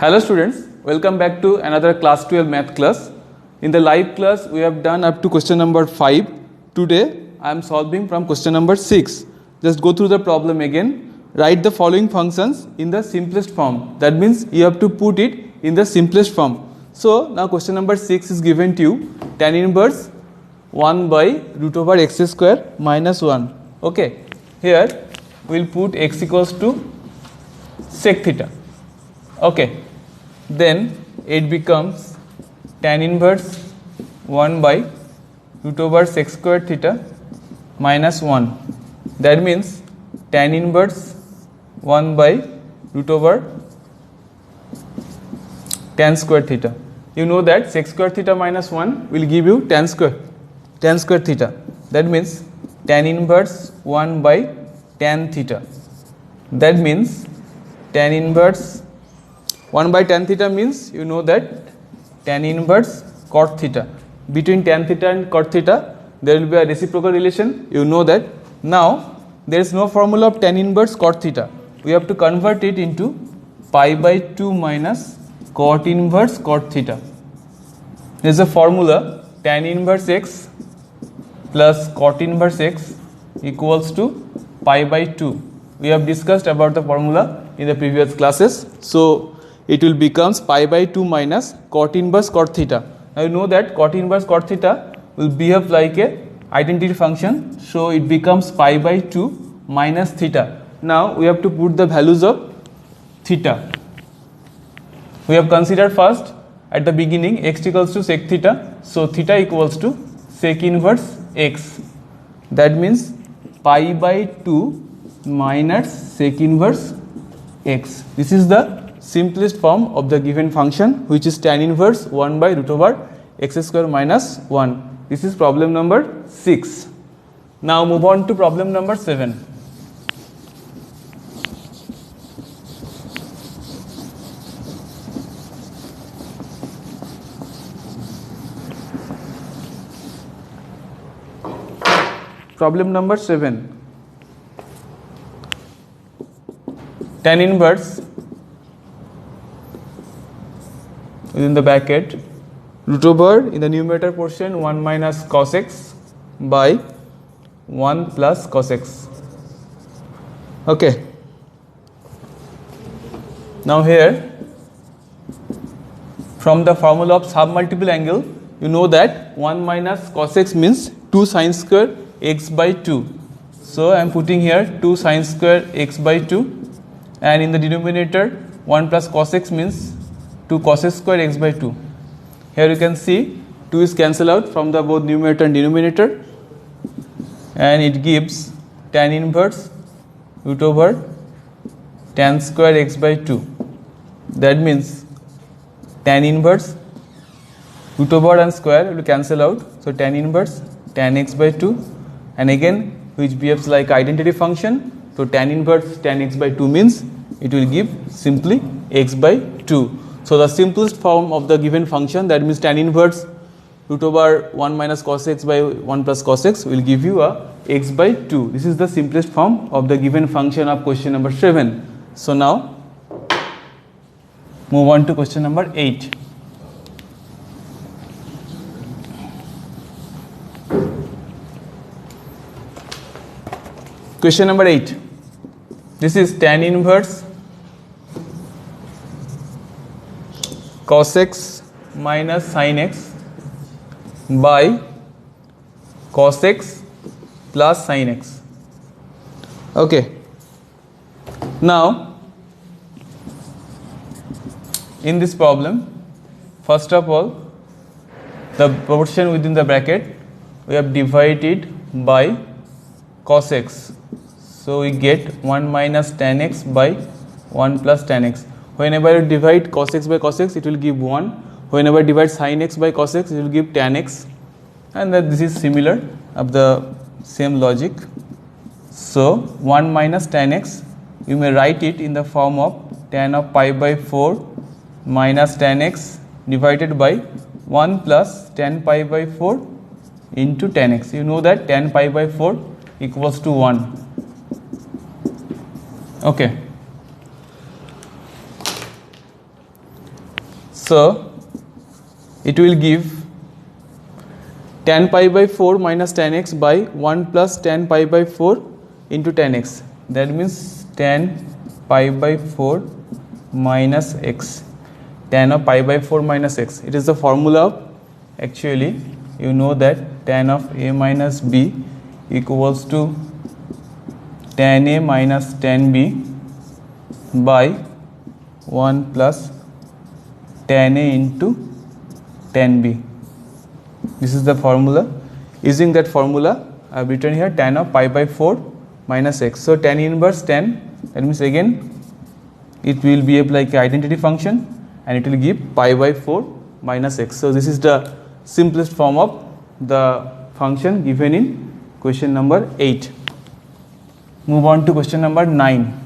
Hello students, welcome back to another class 12 math class. In the live class we have done up to question number 5. Today I am solving from question number 6. Just go through the problem again. Write the following functions in the simplest form. That means you have to put it in the simplest form. So now question number 6 is given to you. Tan inverse 1 by root over x square minus 1. Okay, here we will put x equals to sec theta. Okay, then it becomes tan inverse 1 by root over sec square theta minus 1. That means tan inverse 1 by root over tan square theta. You know that sec square theta minus 1 will give you tan square theta. That means tan inverse 1 by tan theta. That means tan inverse 1 by tan theta means you know that tan inverse cot theta. Between tan theta and cot theta there will be a reciprocal relation. You know that. Now there is no formula of tan inverse cot theta. We have to convert it into pi by 2 minus cot inverse cot theta. There is a formula tan inverse x plus cot inverse x equals to pi by 2. We have discussed about the formula in the previous classes. So it will becomes pi by 2 minus cot inverse cot theta. Now you know that cot inverse cot theta will behave like a identity function. So it becomes pi by 2 minus theta. Now we have to put the values of theta. We have considered first at the beginning x equals to sec theta. So theta equals to sec inverse x. That means pi by 2 minus sec inverse x. This is the simplest form of the given function, which is tan inverse 1 by root over x square minus 1. This is problem number 6. Now move on to problem number 7. Problem number 7. Tan inverse within the bracket root over in the numerator portion 1 minus cos x by 1 plus cos x. Okay. Now here from the formula of submultiple angle you know that 1 minus cos x means 2 sin square x by 2. So I am putting here 2 sin square x by 2, and in the denominator 1 plus cos x means 2 cos square x by 2. Here you can see 2 is cancelled out from the both numerator and denominator, and it gives tan inverse root over tan square x by 2. That means tan inverse root over and square will cancel out. So tan inverse tan x by 2, and again which behaves like identity function. So tan inverse tan x by 2 means it will give simply x by 2. So the simplest form of the given function, that means tan inverse root over 1 minus cos x by 1 plus cos x will give you a x by 2. This is the simplest form of the given function of question number 7. So now move on to question number 8. Question number 8. This is tan inverse cos x minus sin x by cos x plus sin x. Okay. Now in this problem, first of all the portion within the bracket we have divided by cos x. So we get 1 minus tan x by 1 plus tan x. Whenever you divide cos x by cos x, it will give 1. Whenever you divide sin x by cos x, it will give tan x. And that this is similar of the same logic. So 1 minus tan x, you may write it in the form of tan of pi by 4 minus tan x divided by 1 plus tan pi by 4 into tan x. You know that tan pi by 4 equals to 1. Okay. So it will give tan pi by 4 minus tan x by 1 plus tan pi by 4 into tan x. That means tan pi by 4 minus x. Tan of pi by 4 minus x. It is the formula of, actually you know that tan of a minus b equals to tan a minus tan b by 1 plus tan a into tan b. This is the formula. Using that formula, I have written here tan of pi by 4 minus x. So tan inverse tan, that means again it will be like an identity function and it will give pi by 4 minus x. So this is the simplest form of the function given in question number 8. Move on to question number 9.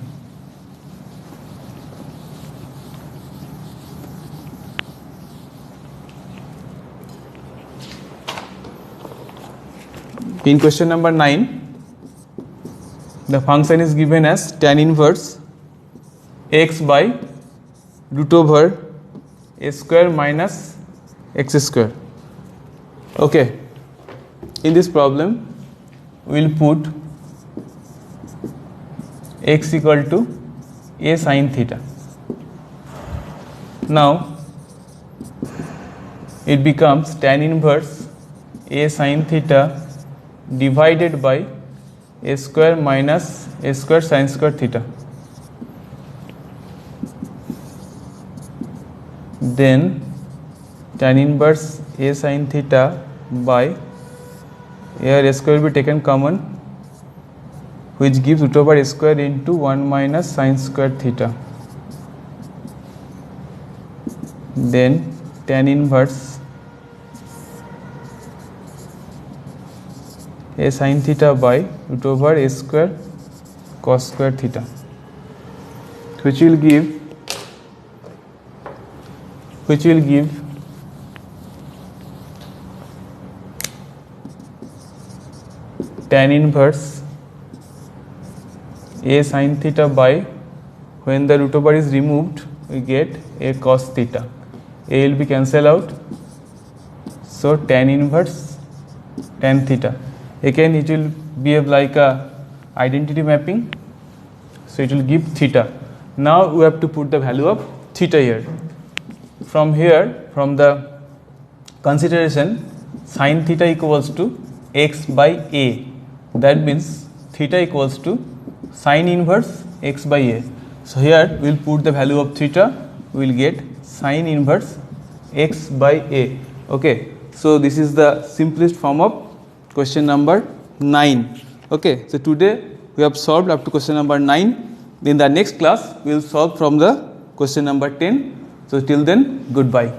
In question number 9, the function is given as tan inverse x by root over a square minus x square. Okay, in this problem we will put x equal to a sin theta. Now it becomes tan inverse a sin theta divided by a square minus a square sin square theta. Then tan inverse a sin theta by, here a square will be taken common, which gives root over a square into 1 minus sin square theta. Then tan inverse a sin theta by root over a square cos square theta, which will give tan inverse a sin theta by, when the root over is removed we get a cos theta. A will be cancelled out, so tan inverse tan theta. Again it will be like a identity mapping, so it will give theta. Now we have to put the value of theta here. From here, from the consideration, sin theta equals to x by a. That means theta equals to sin inverse x by a. So here we will put the value of theta, we will get sin inverse x by a. Okay, so this is the simplest form of question number 9. Okay, so today we have solved up to question number 9. In the next class we will solve from the question number 10. So till then, goodbye.